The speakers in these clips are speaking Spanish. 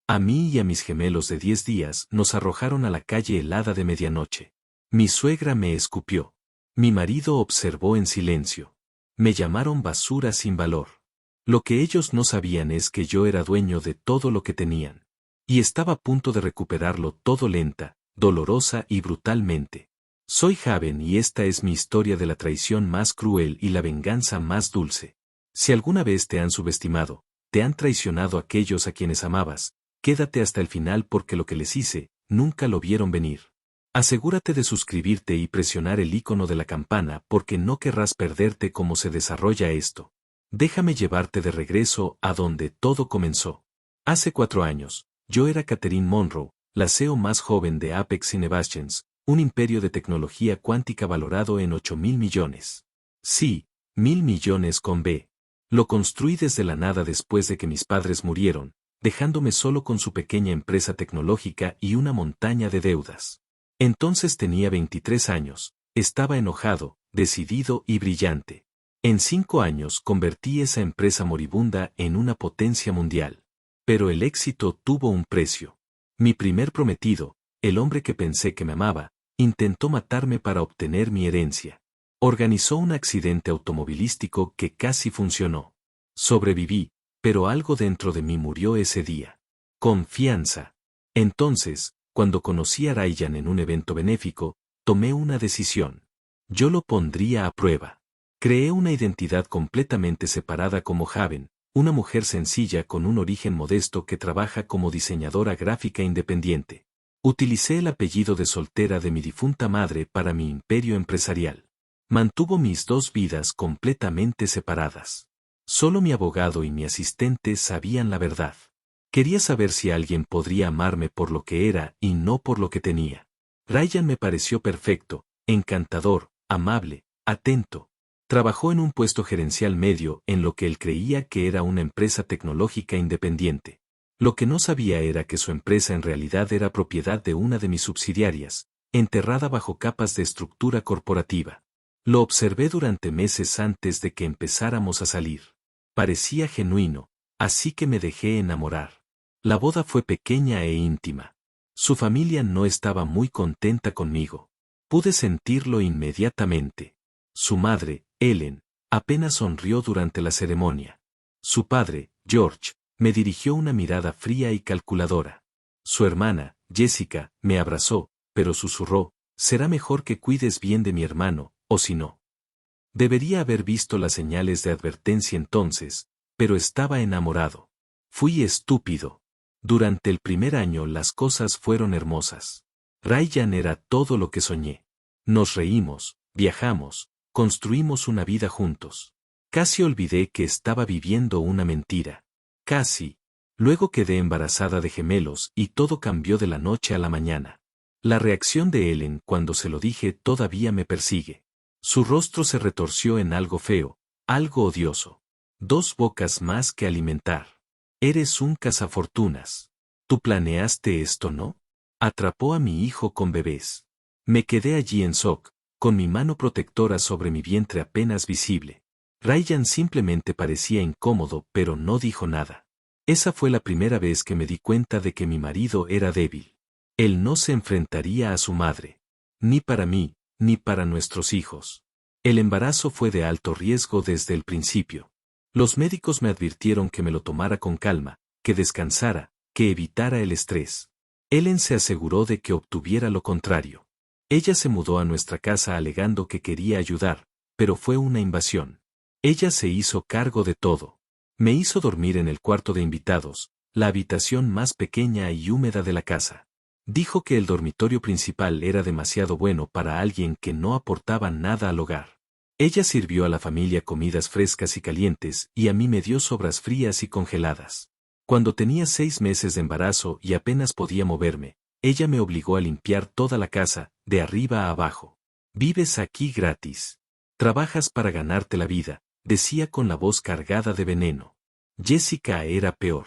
A mí y a mis gemelos de 10 días nos arrojaron a la calle helada de medianoche. Mi suegra me escupió. Mi marido observó en silencio. Me llamaron basura sin valor. Lo que ellos no sabían es que yo era dueño de todo lo que tenían. Y estaba a punto de recuperarlo todo lenta, dolorosa y brutalmente. Soy Javen y esta es mi historia de la traición más cruel y la venganza más dulce. Si alguna vez te han subestimado, te han traicionado aquellos a quienes amabas, quédate hasta el final porque lo que les hice, nunca lo vieron venir. Asegúrate de suscribirte y presionar el icono de la campana porque no querrás perderte cómo se desarrolla esto. Déjame llevarte de regreso a donde todo comenzó. Hace 4 años, yo era Catherine Monroe, la CEO más joven de Apex Innovations, un imperio de tecnología cuántica valorado en 8.000 millones. Sí, 1.000 millones con B. Lo construí desde la nada después de que mis padres murieron, dejándome solo con su pequeña empresa tecnológica y una montaña de deudas. Entonces tenía 23 años, estaba enojado, decidido y brillante. En 5 años convertí esa empresa moribunda en una potencia mundial. Pero el éxito tuvo un precio. Mi primer prometido, el hombre que pensé que me amaba, intentó matarme para obtener mi herencia. Organizó un accidente automovilístico que casi funcionó. Sobreviví, pero algo dentro de mí murió ese día. Confianza. Entonces, cuando conocí a Ryan en un evento benéfico, tomé una decisión. Yo lo pondría a prueba. Creé una identidad completamente separada como Javen, una mujer sencilla con un origen modesto que trabaja como diseñadora gráfica independiente. Utilicé el apellido de soltera de mi difunta madre para mi imperio empresarial. Mantuvo mis 2 vidas completamente separadas. Solo mi abogado y mi asistente sabían la verdad. Quería saber si alguien podría amarme por lo que era y no por lo que tenía. Ryan me pareció perfecto, encantador, amable, atento. Trabajó en un puesto gerencial medio en lo que él creía que era una empresa tecnológica independiente. Lo que no sabía era que su empresa en realidad era propiedad de una de mis subsidiarias, enterrada bajo capas de estructura corporativa. Lo observé durante meses antes de que empezáramos a salir. Parecía genuino, así que me dejé enamorar. La boda fue pequeña e íntima. Su familia no estaba muy contenta conmigo. Pude sentirlo inmediatamente. Su madre, Ellen, apenas sonrió durante la ceremonia. Su padre, George, me dirigió una mirada fría y calculadora. Su hermana, Jessica, me abrazó, pero susurró, será mejor que cuides bien de mi hermano, o si no. Debería haber visto las señales de advertencia entonces, pero estaba enamorado. Fui estúpido. Durante el primer año las cosas fueron hermosas. Ryan era todo lo que soñé. Nos reímos, viajamos, construimos una vida juntos. Casi olvidé que estaba viviendo una mentira. Casi. Luego quedé embarazada de gemelos y todo cambió de la noche a la mañana. La reacción de Ellen cuando se lo dije todavía me persigue. Su rostro se retorció en algo feo, algo odioso. 2 bocas más que alimentar. Eres un cazafortunas. ¿Tú planeaste esto, no? Atrapó a mi hijo con bebés. Me quedé allí en shock, con mi mano protectora sobre mi vientre apenas visible. Ryan simplemente parecía incómodo pero no dijo nada. Esa fue la primera vez que me di cuenta de que mi marido era débil. Él no se enfrentaría a su madre. Ni para mí, ni para nuestros hijos. El embarazo fue de alto riesgo desde el principio. Los médicos me advirtieron que me lo tomara con calma, que descansara, que evitara el estrés. Ellen se aseguró de que obtuviera lo contrario. Ella se mudó a nuestra casa alegando que quería ayudar, pero fue una invasión. Ella se hizo cargo de todo. Me hizo dormir en el cuarto de invitados, la habitación más pequeña y húmeda de la casa. Dijo que el dormitorio principal era demasiado bueno para alguien que no aportaba nada al hogar. Ella sirvió a la familia comidas frescas y calientes y a mí me dio sobras frías y congeladas. Cuando tenía 6 meses de embarazo y apenas podía moverme, ella me obligó a limpiar toda la casa, de arriba a abajo. Vives aquí gratis. Trabajas para ganarte la vida, decía con la voz cargada de veneno. Jessica era peor.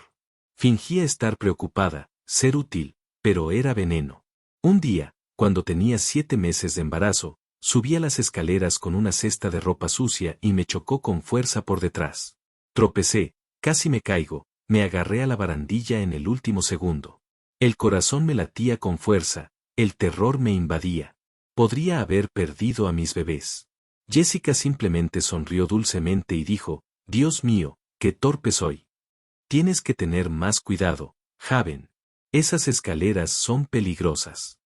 Fingía estar preocupada, ser útil, pero era veneno. Un día, cuando tenía 7 meses de embarazo, subí a las escaleras con una cesta de ropa sucia y me chocó con fuerza por detrás. Tropecé, casi me caigo, me agarré a la barandilla en el último segundo. El corazón me latía con fuerza, el terror me invadía. Podría haber perdido a mis bebés. Jessica simplemente sonrió dulcemente y dijo, Dios mío, qué torpe soy. Tienes que tener más cuidado, Javen. Esas escaleras son peligrosas.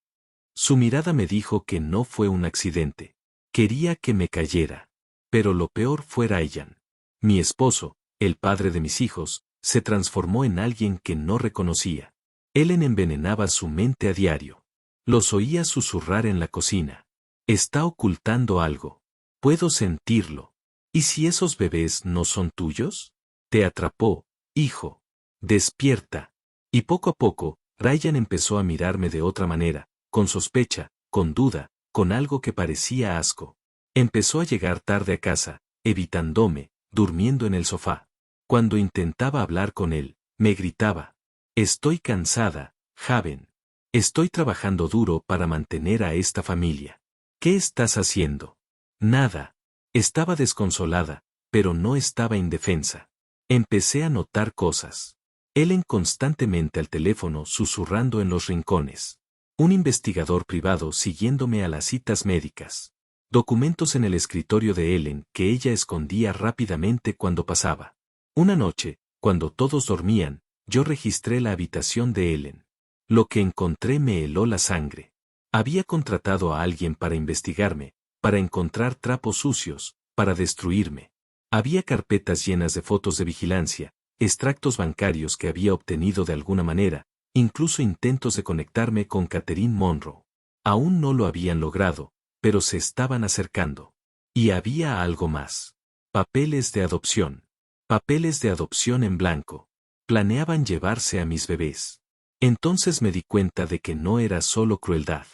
Su mirada me dijo que no fue un accidente. Quería que me cayera. Pero lo peor fue Ryan. Mi esposo, el padre de mis hijos, se transformó en alguien que no reconocía. Ellen envenenaba su mente a diario. Los oía susurrar en la cocina. Está ocultando algo. Puedo sentirlo. ¿Y si esos bebés no son tuyos? Te atrapó, hijo. Despierta. Y poco a poco, Ryan empezó a mirarme de otra manera, con sospecha, con duda, con algo que parecía asco. Empezó a llegar tarde a casa, evitándome, durmiendo en el sofá. Cuando intentaba hablar con él, me gritaba. Estoy cansada, Javen. Estoy trabajando duro para mantener a esta familia. ¿Qué estás haciendo? Nada. Estaba desconsolada, pero no estaba indefensa. Empecé a notar cosas. Ellen constantemente al teléfono susurrando en los rincones. Un investigador privado siguiéndome a las citas médicas. Documentos en el escritorio de Ellen que ella escondía rápidamente cuando pasaba. Una noche, cuando todos dormían, yo registré la habitación de Ellen. Lo que encontré me heló la sangre. Había contratado a alguien para investigarme, para encontrar trapos sucios, para destruirme. Había carpetas llenas de fotos de vigilancia, extractos bancarios que había obtenido de alguna manera, incluso intentos de conectarme con Catherine Monroe. Aún no lo habían logrado, pero se estaban acercando. Y había algo más. Papeles de adopción. Papeles de adopción en blanco. Planeaban llevarse a mis bebés. Entonces me di cuenta de que no era solo crueldad.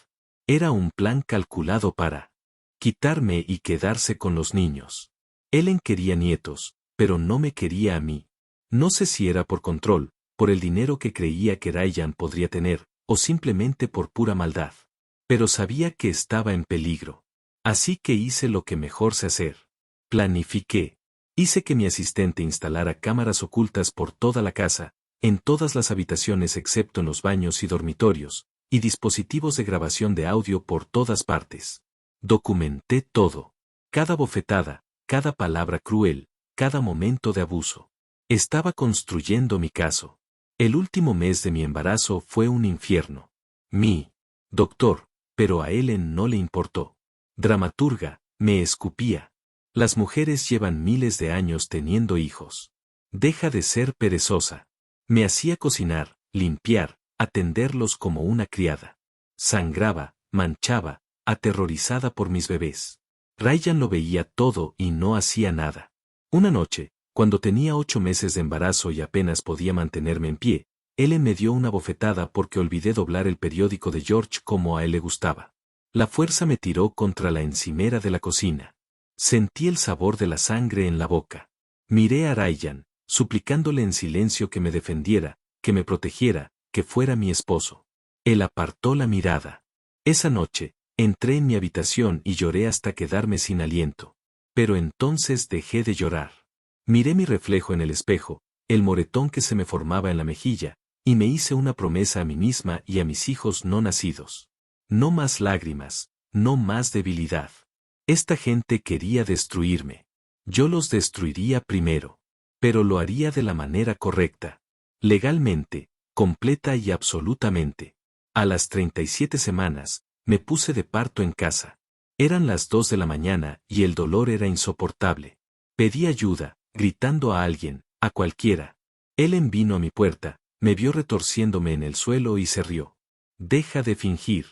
Era un plan calculado para quitarme y quedarse con los niños. Ellen quería nietos, pero no me quería a mí. No sé si era por control, por el dinero que creía que Ryan podría tener, o simplemente por pura maldad. Pero sabía que estaba en peligro. Así que hice lo que mejor sé hacer. Planifiqué. Hice que mi asistente instalara cámaras ocultas por toda la casa, en todas las habitaciones excepto en los baños y dormitorios, y dispositivos de grabación de audio por todas partes. Documenté todo. Cada bofetada, cada palabra cruel, cada momento de abuso. Estaba construyendo mi caso. El último mes de mi embarazo fue un infierno. Doctor, pero a Ellen no le importó. Dramaturga, me escupía. Las mujeres llevan miles de años teniendo hijos. Deja de ser perezosa. Me hacía cocinar, limpiar, atenderlos como una criada. Sangraba, manchaba, aterrorizada por mis bebés. Ryan lo veía todo y no hacía nada. Una noche, cuando tenía 8 meses de embarazo y apenas podía mantenerme en pie, Ellen me dio una bofetada porque olvidé doblar el periódico de George como a él le gustaba. La fuerza me tiró contra la encimera de la cocina. Sentí el sabor de la sangre en la boca. Miré a Ryan, suplicándole en silencio que me defendiera, que me protegiera, que fuera mi esposo. Él apartó la mirada. Esa noche, entré en mi habitación y lloré hasta quedarme sin aliento. Pero entonces dejé de llorar. Miré mi reflejo en el espejo, el moretón que se me formaba en la mejilla, y me hice una promesa a mí misma y a mis hijos no nacidos. No más lágrimas, no más debilidad. Esta gente quería destruirme. Yo los destruiría primero. Pero lo haría de la manera correcta. Legalmente, completa y absolutamente. A las 37 semanas, me puse de parto en casa. Eran las 2 de la mañana y el dolor era insoportable. Pedí ayuda, gritando a alguien, a cualquiera. Ellen vino a mi puerta, me vio retorciéndome en el suelo y se rió. Deja de fingir.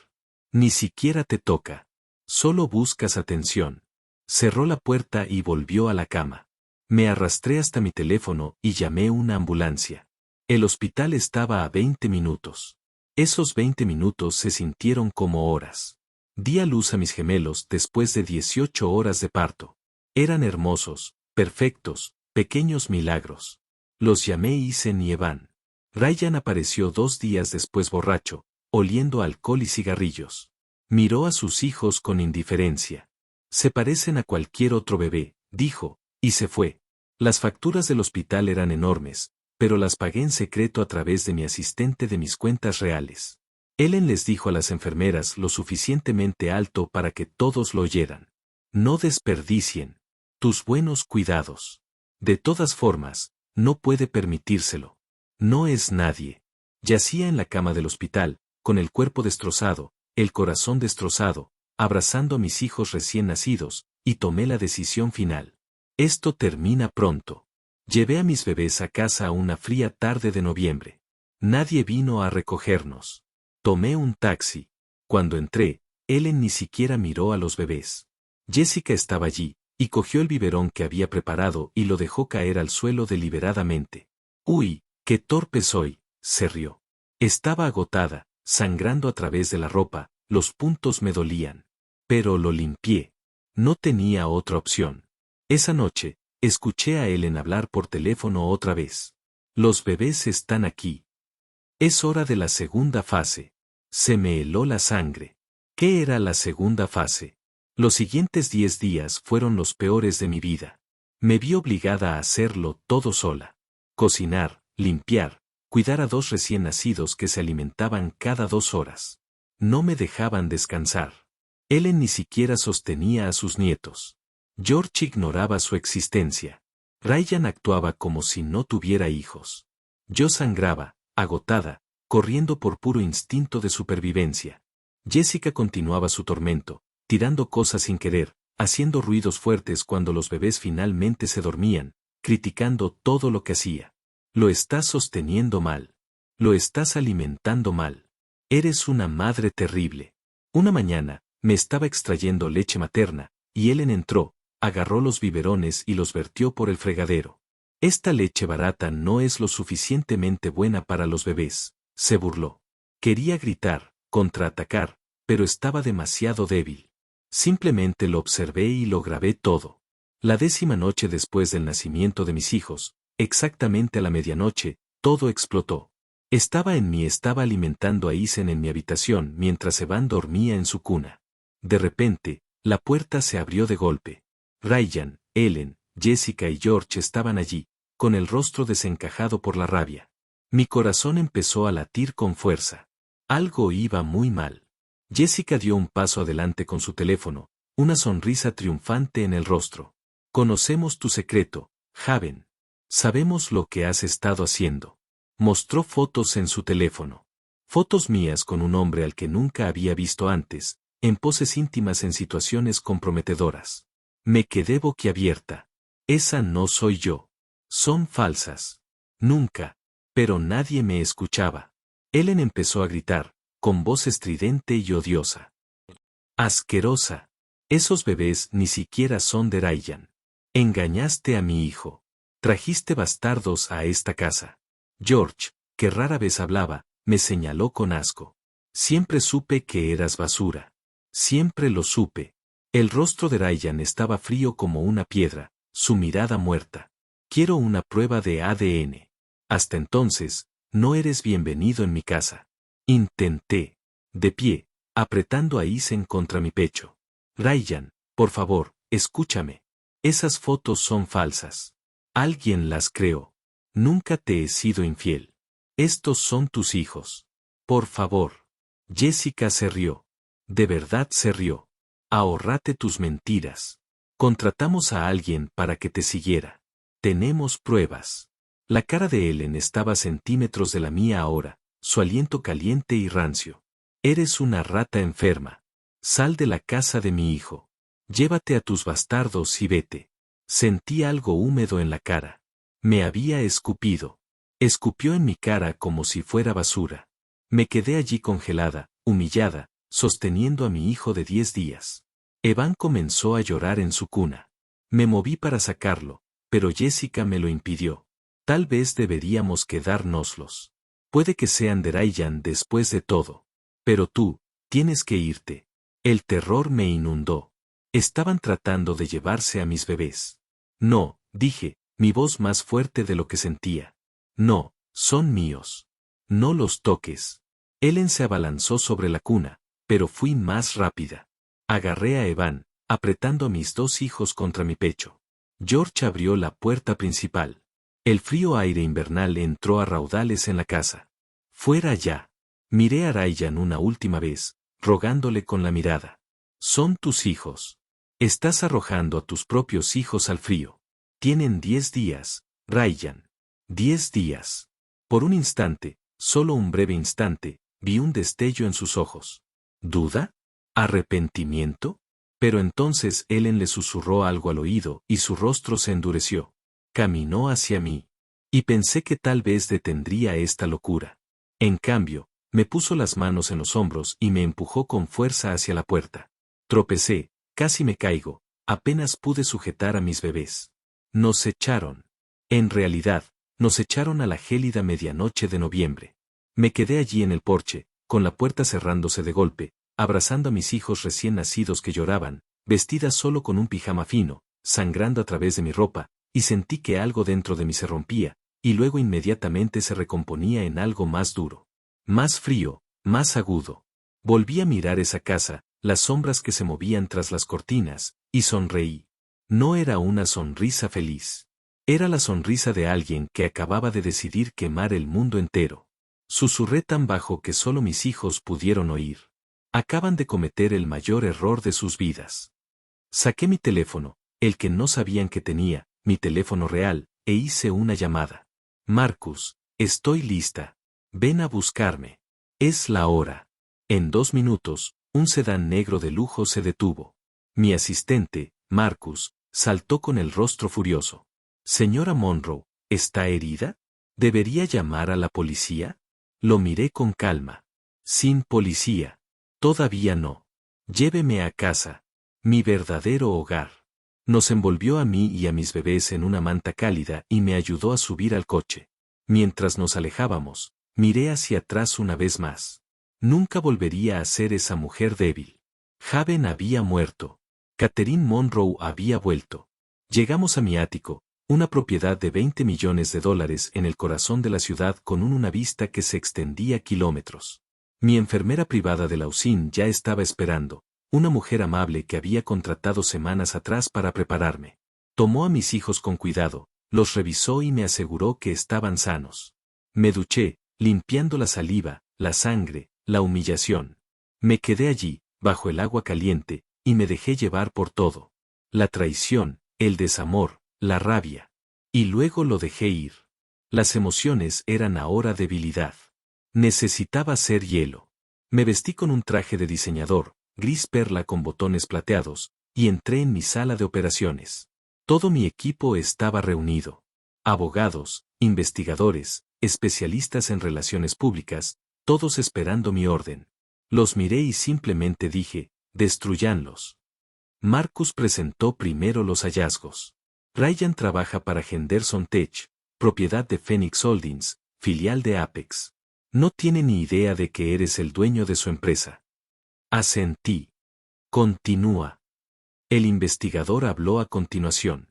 Ni siquiera te toca. Solo buscas atención. Cerró la puerta y volvió a la cama. Me arrastré hasta mi teléfono y llamé una ambulancia. El hospital estaba a 20 minutos. Esos 20 minutos se sintieron como horas. Di a luz a mis gemelos después de 18 horas de parto. Eran hermosos, perfectos, pequeños milagros. Los llamé Isen y Evan. Ryan apareció 2 días después borracho, oliendo alcohol y cigarrillos. Miró a sus hijos con indiferencia. Se parecen a cualquier otro bebé, dijo, y se fue. Las facturas del hospital eran enormes, pero las pagué en secreto a través de mi asistente de mis cuentas reales. Ellen les dijo a las enfermeras lo suficientemente alto para que todos lo oyeran. No desperdicien tus buenos cuidados. De todas formas, no puede permitírselo. No es nadie. Yacía en la cama del hospital, con el cuerpo destrozado, el corazón destrozado, abrazando a mis hijos recién nacidos, y tomé la decisión final. Esto termina pronto. Llevé a mis bebés a casa una fría tarde de noviembre. Nadie vino a recogernos. Tomé un taxi. Cuando entré, Ellen ni siquiera miró a los bebés. Jessica estaba allí, y cogió el biberón que había preparado y lo dejó caer al suelo deliberadamente. «Uy, qué torpe soy», se rió. Estaba agotada, sangrando a través de la ropa, los puntos me dolían. Pero lo limpié. No tenía otra opción. Esa noche, escuché a Ellen hablar por teléfono otra vez. «Los bebés están aquí. Es hora de la segunda fase». Se me heló la sangre. ¿Qué era la segunda fase? Los siguientes 10 días fueron los peores de mi vida. Me vi obligada a hacerlo todo sola. Cocinar, limpiar, cuidar a 2 recién nacidos que se alimentaban cada 2 horas. No me dejaban descansar. Ellen ni siquiera sostenía a sus nietos. George ignoraba su existencia. Ryan actuaba como si no tuviera hijos. Yo sangraba, agotada, corriendo por puro instinto de supervivencia. Jessica continuaba su tormento, tirando cosas sin querer, haciendo ruidos fuertes cuando los bebés finalmente se dormían, criticando todo lo que hacía. Lo estás sosteniendo mal. Lo estás alimentando mal. Eres una madre terrible. Una mañana, me estaba extrayendo leche materna, y Ellen entró, agarró los biberones y los vertió por el fregadero. Esta leche barata no es lo suficientemente buena para los bebés, se burló. Quería gritar, contraatacar, pero estaba demasiado débil. Simplemente lo observé y lo grabé todo. La 10ª noche después del nacimiento de mis hijos, exactamente a la medianoche, todo explotó. Estaba alimentando a Isen en mi habitación mientras Evan dormía en su cuna. De repente, la puerta se abrió de golpe. Ryan, Ellen, Jessica y George estaban allí, con el rostro desencajado por la rabia. Mi corazón empezó a latir con fuerza. Algo iba muy mal. Jessica dio un paso adelante con su teléfono, una sonrisa triunfante en el rostro. «Conocemos tu secreto, Haven. Sabemos lo que has estado haciendo». Mostró fotos en su teléfono. Fotos mías con un hombre al que nunca había visto antes, en poses íntimas en situaciones comprometedoras. Me quedé boquiabierta. Esa no soy yo. Son falsas. Nunca. Pero nadie me escuchaba. Ellen empezó a gritar, con voz estridente y odiosa. «Asquerosa. Esos bebés ni siquiera son de Ryan. Engañaste a mi hijo. Trajiste bastardos a esta casa». George, que rara vez hablaba, me señaló con asco. «Siempre supe que eras basura. Siempre lo supe». El rostro de Ryan estaba frío como una piedra, su mirada muerta. «Quiero una prueba de ADN. Hasta entonces, no eres bienvenido en mi casa». Intenté. De pie, apretando a Isen contra mi pecho. «Ryan, por favor, escúchame. Esas fotos son falsas. Alguien las creó. Nunca te he sido infiel. Estos son tus hijos. Por favor». Jessica se rió. De verdad se rió. «Ahórrate tus mentiras. Contratamos a alguien para que te siguiera. Tenemos pruebas». La cara de Ellen estaba a centímetros de la mía ahora, su aliento caliente y rancio. «Eres una rata enferma. Sal de la casa de mi hijo. Llévate a tus bastardos y vete». Sentí algo húmedo en la cara. Me había escupido. Escupió en mi cara como si fuera basura. Me quedé allí congelada, humillada, sosteniendo a mi hijo de 10 días. Evan comenzó a llorar en su cuna. Me moví para sacarlo, pero Jessica me lo impidió. «Tal vez deberíamos quedárnoslos. Puede que sean de Ryan después de todo. Pero tú, tienes que irte». El terror me inundó. Estaban tratando de llevarse a mis bebés. «No», dije, mi voz más fuerte de lo que sentía. «No, son míos. No los toques». Ellen se abalanzó sobre la cuna, pero fui más rápida. Agarré a Evan, apretando a mis 2 hijos contra mi pecho. George abrió la puerta principal. El frío aire invernal entró a raudales en la casa. Fuera ya. Miré a Ryan una última vez, rogándole con la mirada. Son tus hijos. Estás arrojando a tus propios hijos al frío. Tienen 10 días, Ryan. 10 días. Por un instante, solo un breve instante, vi un destello en sus ojos. ¿Duda? ¿Arrepentimiento? Pero entonces Ellen le susurró algo al oído y su rostro se endureció. Caminó hacia mí. Y pensé que tal vez detendría esta locura. En cambio, me puso las manos en los hombros y me empujó con fuerza hacia la puerta. Tropecé, casi me caigo, apenas pude sujetar a mis bebés. Nos echaron. En realidad, nos echaron a la gélida medianoche de noviembre. Me quedé allí en el porche, con la puerta cerrándose de golpe, abrazando a mis hijos recién nacidos que lloraban, vestida solo con un pijama fino, sangrando a través de mi ropa, y sentí que algo dentro de mí se rompía, y luego inmediatamente se recomponía en algo más duro. Más frío, más agudo. Volví a mirar esa casa, las sombras que se movían tras las cortinas, y sonreí. No era una sonrisa feliz. Era la sonrisa de alguien que acababa de decidir quemar el mundo entero. Susurré tan bajo que solo mis hijos pudieron oír. Acaban de cometer el mayor error de sus vidas. Saqué mi teléfono, el que no sabían que tenía, mi teléfono real, e hice una llamada. Marcus, estoy lista. Ven a buscarme. Es la hora. En 2 minutos, un sedán negro de lujo se detuvo. Mi asistente, Marcus, saltó con el rostro furioso. Señora Monroe, ¿está herida? ¿Debería llamar a la policía? Lo miré con calma. Sin policía. Todavía no. Lléveme a casa. Mi verdadero hogar. Nos envolvió a mí y a mis bebés en una manta cálida y me ayudó a subir al coche. Mientras nos alejábamos, miré hacia atrás una vez más. Nunca volvería a ser esa mujer débil. Haven había muerto. Catherine Monroe había vuelto. Llegamos a mi ático, una propiedad de $20 millones en el corazón de la ciudad con una vista que se extendía kilómetros. Mi enfermera privada de la UCIN ya estaba esperando, una mujer amable que había contratado semanas atrás para prepararme. Tomó a mis hijos con cuidado, los revisó y me aseguró que estaban sanos. Me duché, limpiando la saliva, la sangre, la humillación. Me quedé allí, bajo el agua caliente, y me dejé llevar por todo. La traición, el desamor, la rabia. Y luego lo dejé ir. Las emociones eran ahora debilidad. Necesitaba ser hielo. Me vestí con un traje de diseñador, gris perla con botones plateados, y entré en mi sala de operaciones. Todo mi equipo estaba reunido. Abogados, investigadores, especialistas en relaciones públicas, todos esperando mi orden. Los miré y simplemente dije, destruyanlos. Marcus presentó primero los hallazgos. Ryan trabaja para Henderson Tech, propiedad de Phoenix Holdings, filial de Apex. No tiene ni idea de que eres el dueño de su empresa. Asentí. Continúa. El investigador habló a continuación.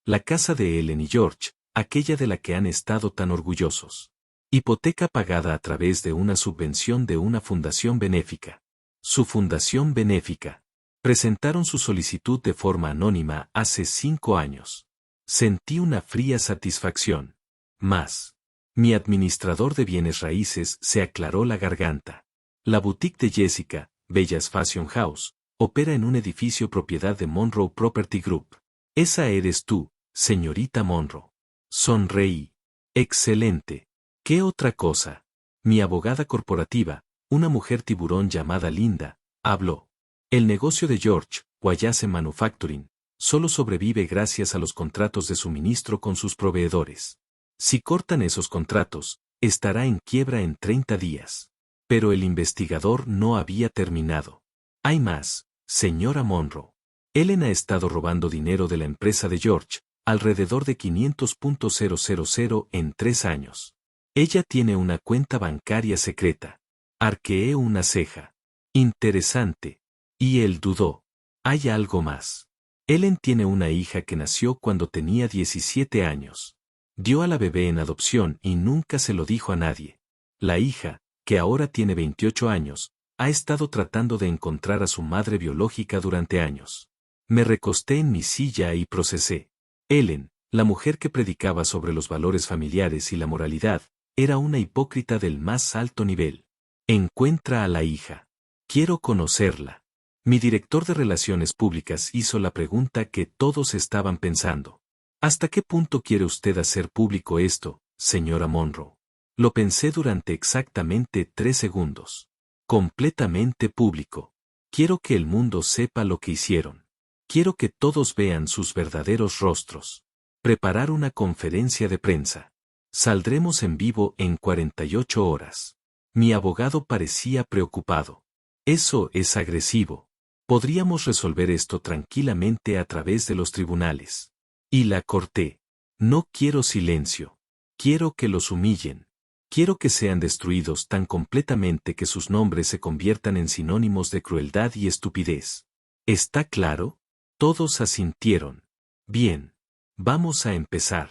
La casa de Ellen y George, aquella de la que han estado tan orgullosos. Hipoteca pagada a través de una subvención de una fundación benéfica. Su fundación benéfica. Presentaron su solicitud de forma anónima hace 5 años. Sentí una fría satisfacción. Más. Mi administrador de bienes raíces se aclaró la garganta. La boutique de Jessica, Bellas Fashion House, opera en un edificio propiedad de Monroe Property Group. Esa eres tú, señorita Monroe. Sonreí. Excelente. ¿Qué otra cosa? Mi abogada corporativa, una mujer tiburón llamada Linda, habló. El negocio de George, Wallace Manufacturing, solo sobrevive gracias a los contratos de suministro con sus proveedores. Si cortan esos contratos, estará en quiebra en 30 días. Pero el investigador no había terminado. Hay más, señora Monroe. Ellen ha estado robando dinero de la empresa de George, alrededor de 500.000 en 3 años. Ella tiene una cuenta bancaria secreta. Arqueé una ceja. Interesante. Y él dudó. Hay algo más. Ellen tiene una hija que nació cuando tenía 17 años. Dio a la bebé en adopción y nunca se lo dijo a nadie. La hija, que ahora tiene 28 años, ha estado tratando de encontrar a su madre biológica durante años. Me recosté en mi silla y procesé. Ellen, La mujer que predicaba sobre los valores familiares y la moralidad, era una hipócrita del más alto nivel. Encuentra a la hija. Quiero conocerla. Mi director de Relaciones Públicas hizo la pregunta que todos estaban pensando. ¿Hasta qué punto quiere usted hacer público esto, señora Monroe? Lo pensé durante exactamente 3 segundos. Completamente público. Quiero que el mundo sepa lo que hicieron. Quiero que todos vean sus verdaderos rostros. Preparar una conferencia de prensa. Saldremos en vivo en 48 horas. Mi abogado parecía preocupado. Eso es agresivo. Podríamos resolver esto tranquilamente a través de los tribunales. Y la corté. No quiero silencio. Quiero que los humillen. Quiero que sean destruidos tan completamente que sus nombres se conviertan en sinónimos de crueldad y estupidez. ¿Está claro? Todos asintieron. Bien. Vamos a empezar.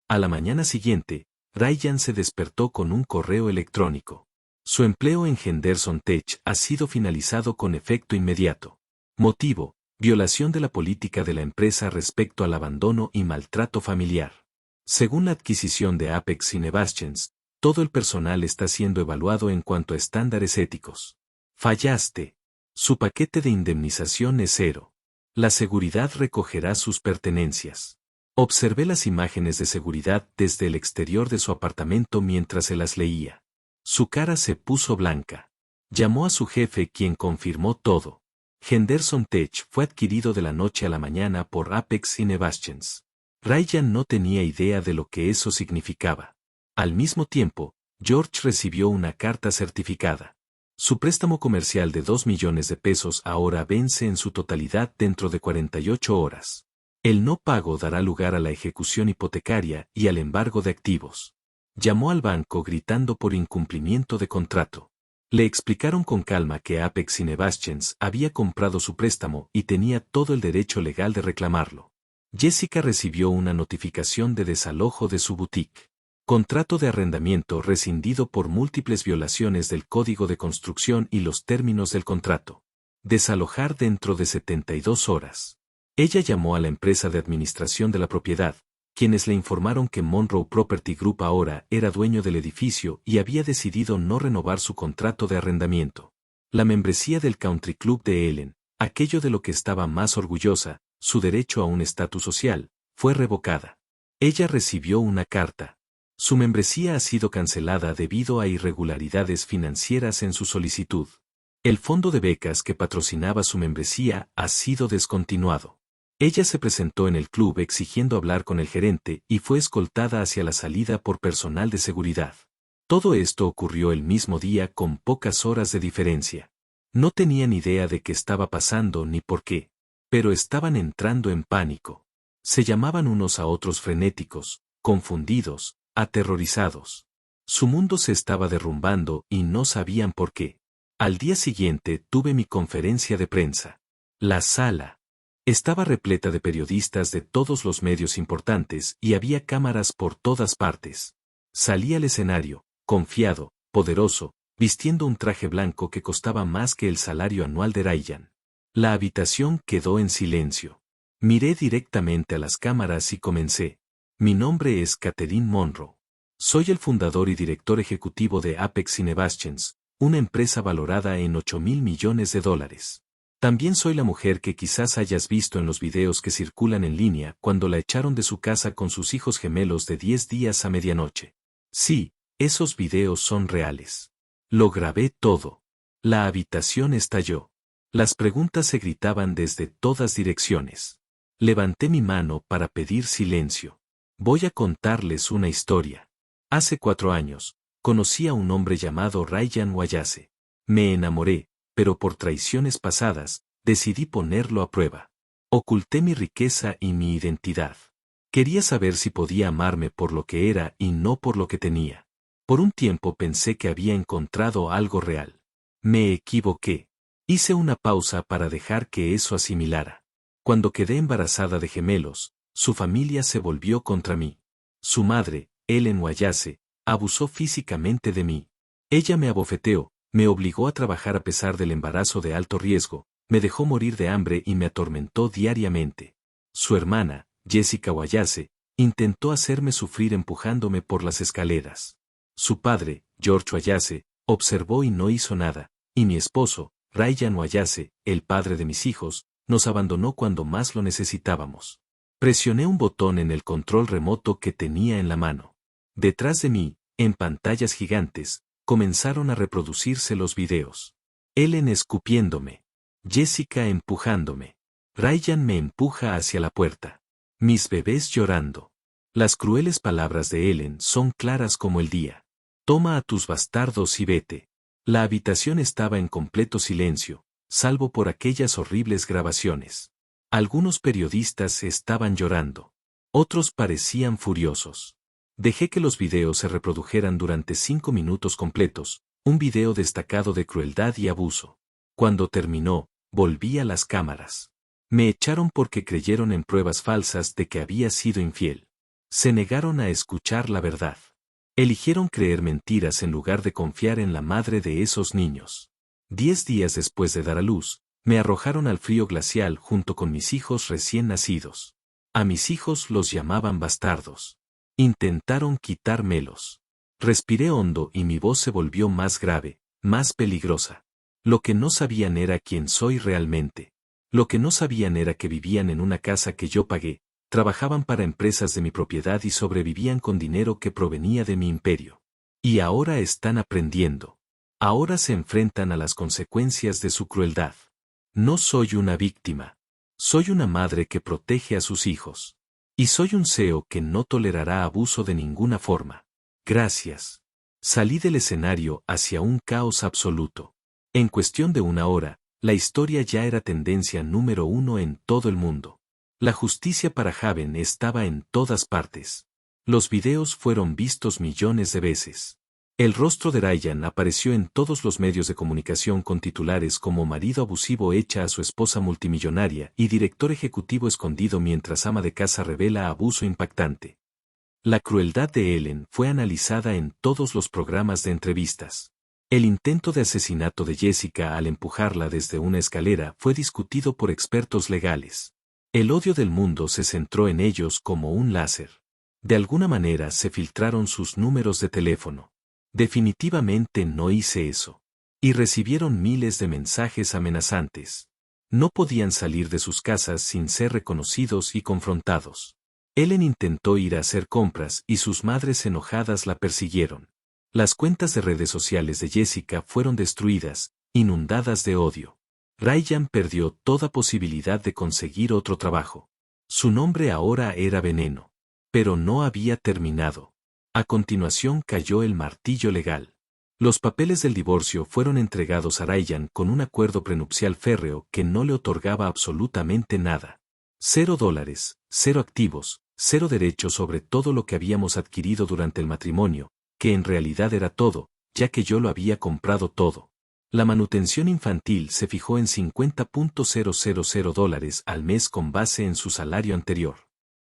A la mañana siguiente, Ryan se despertó con un correo electrónico. Su empleo en Henderson Tech ha sido finalizado con efecto inmediato. Motivo: violación de la política de la empresa respecto al abandono y maltrato familiar. Según la adquisición de Apex Innovations, todo el personal está siendo evaluado en cuanto a estándares éticos. Fallaste. Su paquete de indemnización es 0. La seguridad recogerá sus pertenencias. Observé las imágenes de seguridad desde el exterior de su apartamento mientras se las leía. Su cara se puso blanca. Llamó a su jefe, quien confirmó todo. Henderson Tech fue adquirido de la noche a la mañana por Apex Innovations. Ryan no tenía idea de lo que eso significaba. Al mismo tiempo, George recibió una carta certificada. Su préstamo comercial de $2 millones ahora vence en su totalidad dentro de 48 horas. El no pago dará lugar a la ejecución hipotecaria y al embargo de activos. Llamó al banco gritando por incumplimiento de contrato. Le explicaron con calma que Apex Innovations había comprado su préstamo y tenía todo el derecho legal de reclamarlo. Jessica recibió una notificación de desalojo de su boutique. Contrato de arrendamiento rescindido por múltiples violaciones del Código de Construcción y los términos del contrato. Desalojar dentro de 72 horas. Ella llamó a la empresa de administración de la propiedad, quienes le informaron que Monroe Property Group ahora era dueño del edificio y había decidido no renovar su contrato de arrendamiento. La membresía del Country Club de Ellen, aquello de lo que estaba más orgullosa, su derecho a un estatus social, fue revocada. Ella recibió una carta. Su membresía ha sido cancelada debido a irregularidades financieras en su solicitud. El fondo de becas que patrocinaba su membresía ha sido descontinuado. Ella se presentó en el club exigiendo hablar con el gerente y fue escoltada hacia la salida por personal de seguridad. Todo esto ocurrió el mismo día con pocas horas de diferencia. No tenían idea de qué estaba pasando ni por qué, pero estaban entrando en pánico. Se llamaban unos a otros frenéticos, confundidos, aterrorizados. Su mundo se estaba derrumbando y no sabían por qué. Al día siguiente tuve mi conferencia de prensa. La sala estaba repleta de periodistas de todos los medios importantes y había cámaras por todas partes. Salí al escenario, confiado, poderoso, vistiendo un traje blanco que costaba más que el salario anual de Ryan. La habitación quedó en silencio. Miré directamente a las cámaras y comencé. Mi nombre es Catherine Monroe. Soy el fundador y director ejecutivo de Apex Innovations, una empresa valorada en $8,000 millones. También soy la mujer que quizás hayas visto en los videos que circulan en línea cuando la echaron de su casa con sus hijos gemelos de 10 días a medianoche. Sí, esos videos son reales. Lo grabé todo. La habitación estalló. Las preguntas se gritaban desde todas direcciones. Levanté mi mano para pedir silencio. Voy a contarles una historia. Hace 4 años, conocí a un hombre llamado Ryan Wallace. Me enamoré, pero por traiciones pasadas, decidí ponerlo a prueba. Oculté mi riqueza y mi identidad. Quería saber si podía amarme por lo que era y no por lo que tenía. Por un tiempo pensé que había encontrado algo real. Me equivoqué. Hice una pausa para dejar que eso asimilara. Cuando quedé embarazada de gemelos, su familia se volvió contra mí. Su madre, Ellen Wallace, abusó físicamente de mí. Ella me abofeteó, me obligó a trabajar a pesar del embarazo de alto riesgo, me dejó morir de hambre y me atormentó diariamente. Su hermana, Jessica Wallace, Intentó hacerme sufrir empujándome por las escaleras. Su padre, George Wallace, observó y no hizo nada, y mi esposo, Ryan Wallace, el padre de mis hijos, nos abandonó cuando más lo necesitábamos. Presioné un botón en el control remoto que tenía en la mano. Detrás de mí, en pantallas gigantes, comenzaron a reproducirse los videos. Ellen escupiéndome. Jessica empujándome. Ryan me empuja hacia la puerta. Mis bebés llorando. Las crueles palabras de Ellen son claras como el día. Toma a tus bastardos y vete. La habitación estaba en completo silencio, salvo por aquellas horribles grabaciones. Algunos periodistas estaban llorando. Otros parecían furiosos. Dejé que los videos se reprodujeran durante 5 minutos completos, un video destacado de crueldad y abuso. Cuando terminó, volví a las cámaras. Me echaron porque creyeron en pruebas falsas de que había sido infiel. Se negaron a escuchar la verdad. Eligieron creer mentiras en lugar de confiar en la madre de esos niños. 10 días después de dar a luz, me arrojaron al frío glacial junto con mis hijos recién nacidos. A mis hijos los llamaban bastardos. Intentaron quitármelos. Respiré hondo y mi voz se volvió más grave, más peligrosa. Lo que no sabían era quién soy realmente. Lo que no sabían era que vivían en una casa que yo pagué, trabajaban para empresas de mi propiedad y sobrevivían con dinero que provenía de mi imperio. Y ahora están aprendiendo. Ahora se enfrentan a las consecuencias de su crueldad. No soy una víctima. Soy una madre que protege a sus hijos. Y soy un CEO que no tolerará abuso de ninguna forma. Gracias. Salí del escenario hacia un caos absoluto. En cuestión de una hora, la historia ya era tendencia número 1 en todo el mundo. La justicia para Haven estaba en todas partes. Los videos fueron vistos millones de veces. El rostro de Ryan apareció en todos los medios de comunicación con titulares como marido abusivo echa a su esposa multimillonaria y director ejecutivo escondido mientras ama de casa revela abuso impactante. La crueldad de Ellen fue analizada en todos los programas de entrevistas. El intento de asesinato de Jessica al empujarla desde una escalera fue discutido por expertos legales. El odio del mundo se centró en ellos como un láser. De alguna manera se filtraron sus números de teléfono. Definitivamente no hice eso. Y recibieron miles de mensajes amenazantes. No podían salir de sus casas sin ser reconocidos y confrontados. Ellen intentó ir a hacer compras y sus madres enojadas la persiguieron. Las cuentas de redes sociales de Jessica fueron destruidas, inundadas de odio. Ryan perdió toda posibilidad de conseguir otro trabajo. Su nombre ahora era Veneno. Pero no había terminado. A continuación cayó el martillo legal. Los papeles del divorcio fueron entregados a Ryan con un acuerdo prenupcial férreo que no le otorgaba absolutamente nada. $0, 0 activos, 0 derechos sobre todo lo que habíamos adquirido durante el matrimonio, que en realidad era todo, ya que yo lo había comprado todo. La manutención infantil se fijó en $50,000 al mes con base en su salario anterior.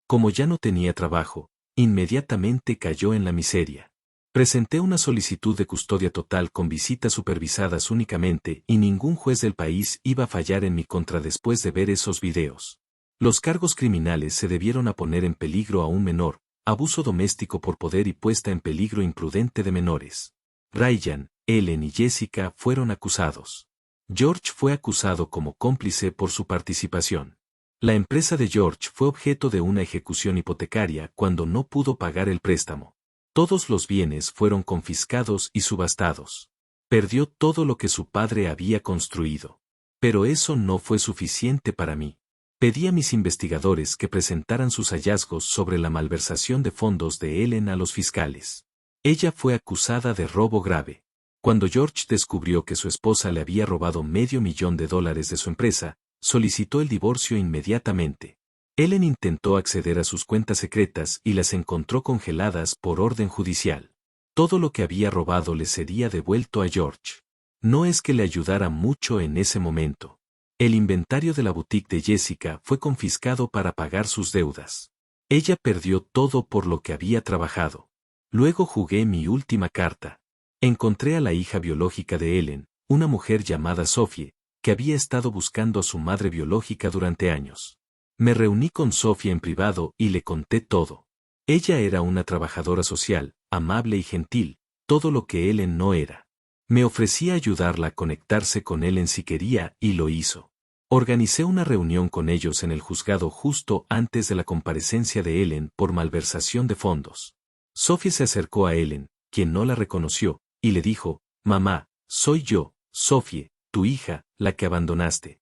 Como ya no tenía trabajo, inmediatamente cayó en la miseria. Presenté una solicitud de custodia total con visitas supervisadas únicamente y ningún juez del país iba a fallar en mi contra después de ver esos videos. Los cargos criminales se debieron a poner en peligro a un menor, abuso doméstico por poder y puesta en peligro imprudente de menores. Ryan, Ellen y Jessica fueron acusados. George fue acusado como cómplice por su participación. La empresa de George fue objeto de una ejecución hipotecaria cuando no pudo pagar el préstamo. Todos los bienes fueron confiscados y subastados. Perdió todo lo que su padre había construido. Pero eso no fue suficiente para mí. Pedí a mis investigadores que presentaran sus hallazgos sobre la malversación de fondos de Ellen a los fiscales. Ella fue acusada de robo grave. Cuando George descubrió que su esposa le había robado $500,000 de su empresa, solicitó el divorcio inmediatamente. Ellen intentó acceder a sus cuentas secretas y las encontró congeladas por orden judicial. Todo lo que había robado le sería devuelto a George. No es que le ayudara mucho en ese momento. El inventario de la boutique de Jessica fue confiscado para pagar sus deudas. Ella perdió todo por lo que había trabajado. Luego jugué mi última carta. Encontré a la hija biológica de Ellen, una mujer llamada Sophie, que había estado buscando a su madre biológica durante años. Me reuní con Sophie en privado y le conté todo. Ella era una trabajadora social, amable y gentil, todo lo que Ellen no era. Me ofrecía ayudarla a conectarse con Ellen si quería y lo hizo. Organicé una reunión con ellos en el juzgado justo antes de la comparecencia de Ellen por malversación de fondos. Sophie se acercó a Ellen, quien no la reconoció, y le dijo, «Mamá, soy yo, Sophie, tu hija, la que abandonaste».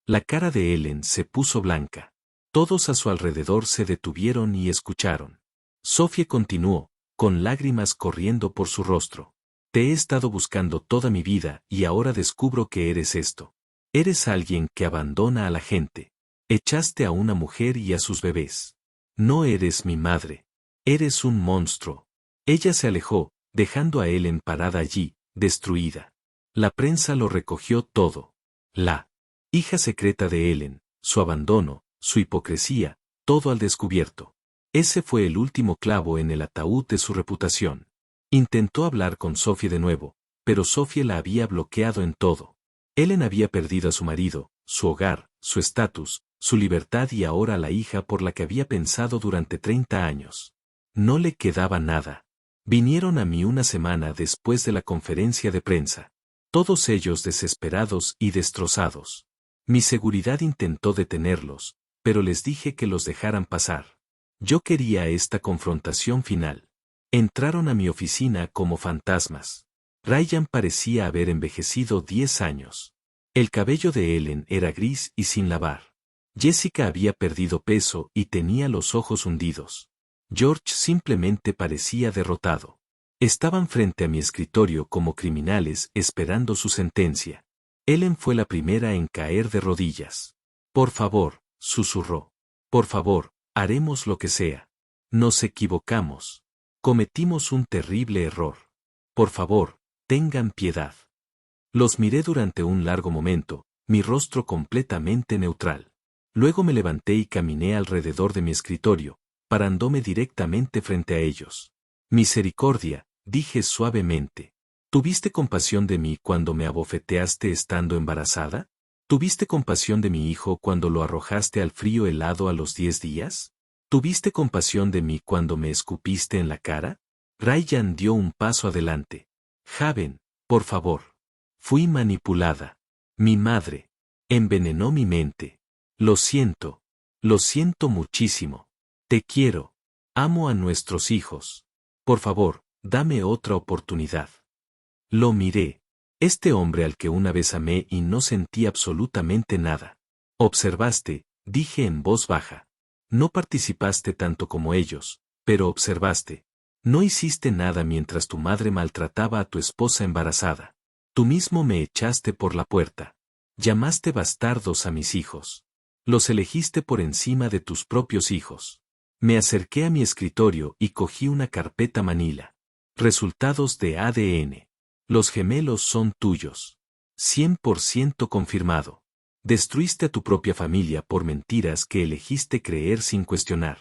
La cara de Ellen se puso blanca. Todos a su alrededor se detuvieron y escucharon. Sophie continuó, con lágrimas corriendo por su rostro. «Te he estado buscando toda mi vida y ahora descubro que eres esto. Eres alguien que abandona a la gente. Echaste a una mujer y a sus bebés. No eres mi madre. Eres un monstruo». Ella se alejó, dejando a Ellen parada allí, destruida. La prensa lo recogió todo. La hija secreta de Ellen, su abandono, su hipocresía, todo al descubierto. Ese fue el último clavo en el ataúd de su reputación. Intentó hablar con Sophie de nuevo, pero Sophie la había bloqueado en todo. Ellen había perdido a su marido, su hogar, su estatus, su libertad y ahora la hija por la que había pensado durante 30 años. No le quedaba nada. Vinieron a mí una semana después de la conferencia de prensa. Todos ellos desesperados y destrozados. Mi seguridad intentó detenerlos, pero les dije que los dejaran pasar. Yo quería esta confrontación final. Entraron a mi oficina como fantasmas. Ryan parecía haber envejecido 10 años. El cabello de Ellen era gris y sin lavar. Jessica había perdido peso y tenía los ojos hundidos. George simplemente parecía derrotado. Estaban frente a mi escritorio como criminales esperando su sentencia. Ellen fue la primera en caer de rodillas. «Por favor», susurró. «Por favor, haremos lo que sea. Nos equivocamos. Cometimos un terrible error. Por favor, tengan piedad». Los miré durante un largo momento, mi rostro completamente neutral. Luego me levanté y caminé alrededor de mi escritorio, parándome directamente frente a ellos. «Misericordia», dije suavemente. ¿Tuviste compasión de mí cuando me abofeteaste estando embarazada? ¿Tuviste compasión de mi hijo cuando lo arrojaste al frío helado a los 10 días? ¿Tuviste compasión de mí cuando me escupiste en la cara? Ryan dio un paso adelante. «Javen, por favor. Fui manipulada. Mi madre envenenó mi mente. Lo siento muchísimo. Te quiero. Amo a nuestros hijos. Por favor, dame otra oportunidad». Lo miré. Este hombre al que una vez amé y no sentí absolutamente nada. «Observaste», dije en voz baja. «No participaste tanto como ellos, pero observaste. No hiciste nada mientras tu madre maltrataba a tu esposa embarazada. Tú mismo me echaste por la puerta. Llamaste bastardos a mis hijos. Los elegiste por encima de tus propios hijos». Me acerqué a mi escritorio y cogí una carpeta manila. «Resultados de ADN. Los gemelos son tuyos. 100% confirmado. Destruiste a tu propia familia por mentiras que elegiste creer sin cuestionar.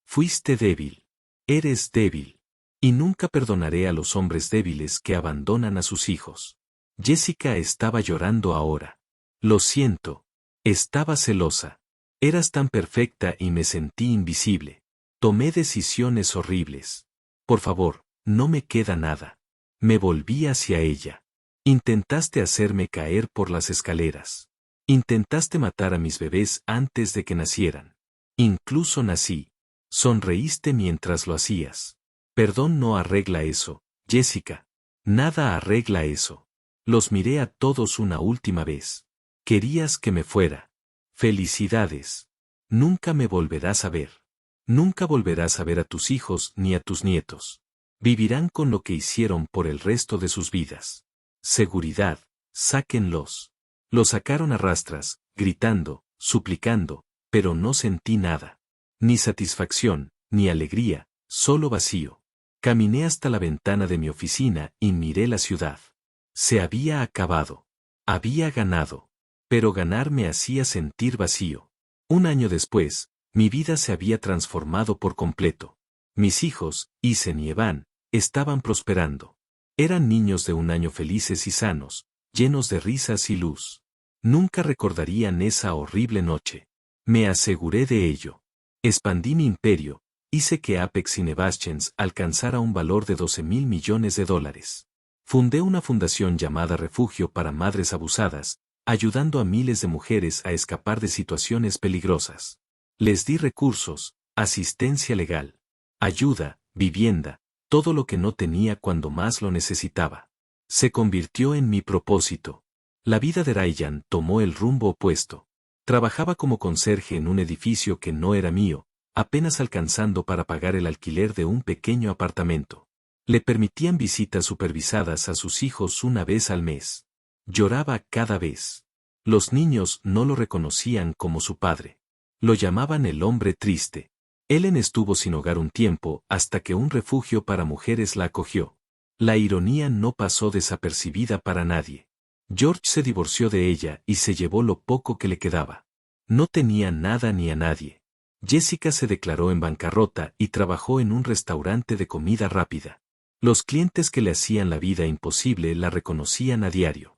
Fuiste débil. Eres débil. Y nunca perdonaré a los hombres débiles que abandonan a sus hijos». Jessica estaba llorando ahora. «Lo siento. Estaba celosa. Eras tan perfecta y me sentí invisible. Tomé decisiones horribles. Por favor, no me queda nada». Me volví hacia ella. «Intentaste hacerme caer por las escaleras. Intentaste matar a mis bebés antes de que nacieran. Incluso nací. Sonreíste mientras lo hacías. Perdón no arregla eso, Jessica. Nada arregla eso». Los miré a todos una última vez. «Querías que me fuera. Felicidades. Nunca me volverás a ver. Nunca volverás a ver a tus hijos ni a tus nietos. Vivirán con lo que hicieron por el resto de sus vidas. Seguridad, sáquenlos». Lo sacaron a rastras, gritando, suplicando, pero no sentí nada. Ni satisfacción, ni alegría, solo vacío. Caminé hasta la ventana de mi oficina y miré la ciudad. Se había acabado. Había ganado. Pero ganar me hacía sentir vacío. Un año después, mi vida se había transformado por completo. Mis hijos, Isen y Evan, estaban prosperando. Eran niños de 1 año felices y sanos, llenos de risas y luz. Nunca recordarían esa horrible noche. Me aseguré de ello. Expandí mi imperio, Hice que Apex Innovations alcanzara un valor de $12.000 millones. Fundé una fundación llamada Refugio para Madres Abusadas, ayudando a miles de mujeres a escapar de situaciones peligrosas. Les di recursos, asistencia legal, ayuda, vivienda, todo lo que no tenía cuando más lo necesitaba. Se convirtió en mi propósito. La vida de Ryan tomó el rumbo opuesto. Trabajaba como conserje en un edificio que no era mío, apenas alcanzando para pagar el alquiler de un pequeño apartamento. Le permitían visitas supervisadas a sus hijos una vez al mes. Lloraba cada vez. Los niños no lo reconocían como su padre. Lo llamaban el hombre triste. Ellen estuvo sin hogar un tiempo hasta que un refugio para mujeres la acogió. La ironía no pasó desapercibida para nadie. George se divorció de ella y se llevó lo poco que le quedaba. No tenía nada ni a nadie. Jessica se declaró en bancarrota y trabajó en un restaurante de comida rápida. Los clientes que le hacían la vida imposible la reconocían a diario.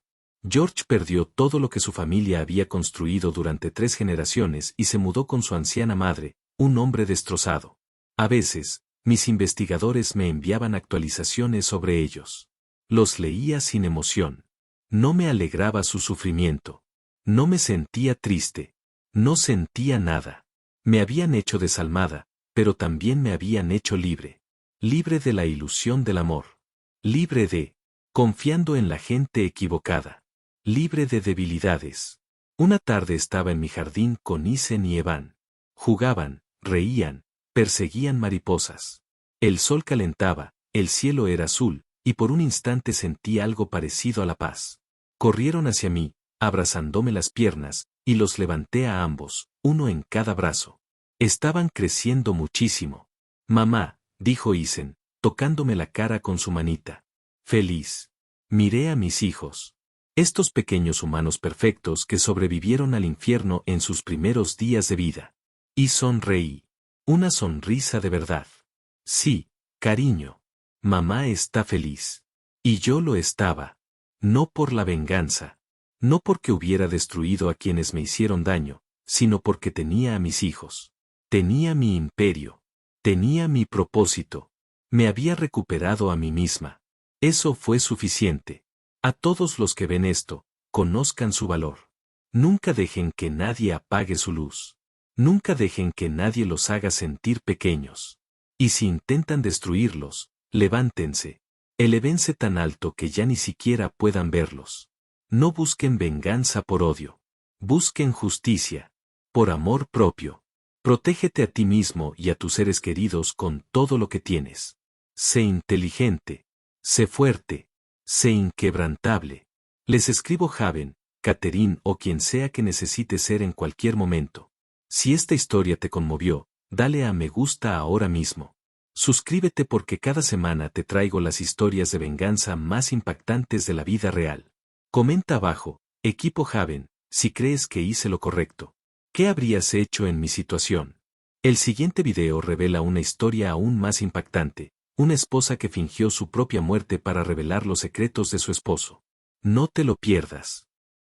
George perdió todo lo que su familia había construido durante 3 generaciones y se mudó con su anciana madre, un hombre destrozado. A veces, mis investigadores me enviaban actualizaciones sobre ellos. Los leía sin emoción. No me alegraba su sufrimiento. No me sentía triste. No sentía nada. Me habían hecho desalmada, pero también me habían hecho libre. Libre de la ilusión del amor. Libre de, confiando en la gente equivocada. Libre de debilidades. Una tarde estaba en mi jardín con Isen y Evan. Jugaban, reían, perseguían mariposas. El sol calentaba, el cielo era azul, y por un instante sentí algo parecido a la paz. Corrieron hacia mí, abrazándome las piernas, y los levanté a ambos, uno en cada brazo. Estaban creciendo muchísimo. Mamá, dijo Isen, tocándome la cara con su manita. Feliz. Miré a mis hijos. Estos pequeños humanos perfectos que sobrevivieron al infierno en sus primeros días de vida. Y sonreí. Una sonrisa de verdad. Sí, cariño. Mamá está feliz. Y yo lo estaba. No por la venganza. No porque hubiera destruido a quienes me hicieron daño, sino porque tenía a mis hijos. Tenía mi imperio. Tenía mi propósito. Me había recuperado a mí misma. Eso fue suficiente. A todos los que ven esto, conozcan su valor. Nunca dejen que nadie apague su luz. Nunca dejen que nadie los haga sentir pequeños. Y si intentan destruirlos, levántense. Elévense tan alto que ya ni siquiera puedan verlos. No busquen venganza por odio. Busquen justicia. Por amor propio. Protégete a ti mismo y a tus seres queridos con todo lo que tienes. Sé inteligente. Sé fuerte. Sé inquebrantable. Les escribo Javen, Catherine o quien sea que necesite ser en cualquier momento. Si esta historia te conmovió, dale a me gusta ahora mismo. Suscríbete porque cada semana te traigo las historias de venganza más impactantes de la vida real. Comenta abajo, equipo Javen, si crees que hice lo correcto. ¿Qué habrías hecho en mi situación? El siguiente video revela una historia aún más impactante, una esposa que fingió su propia muerte para revelar los secretos de su esposo. No te lo pierdas.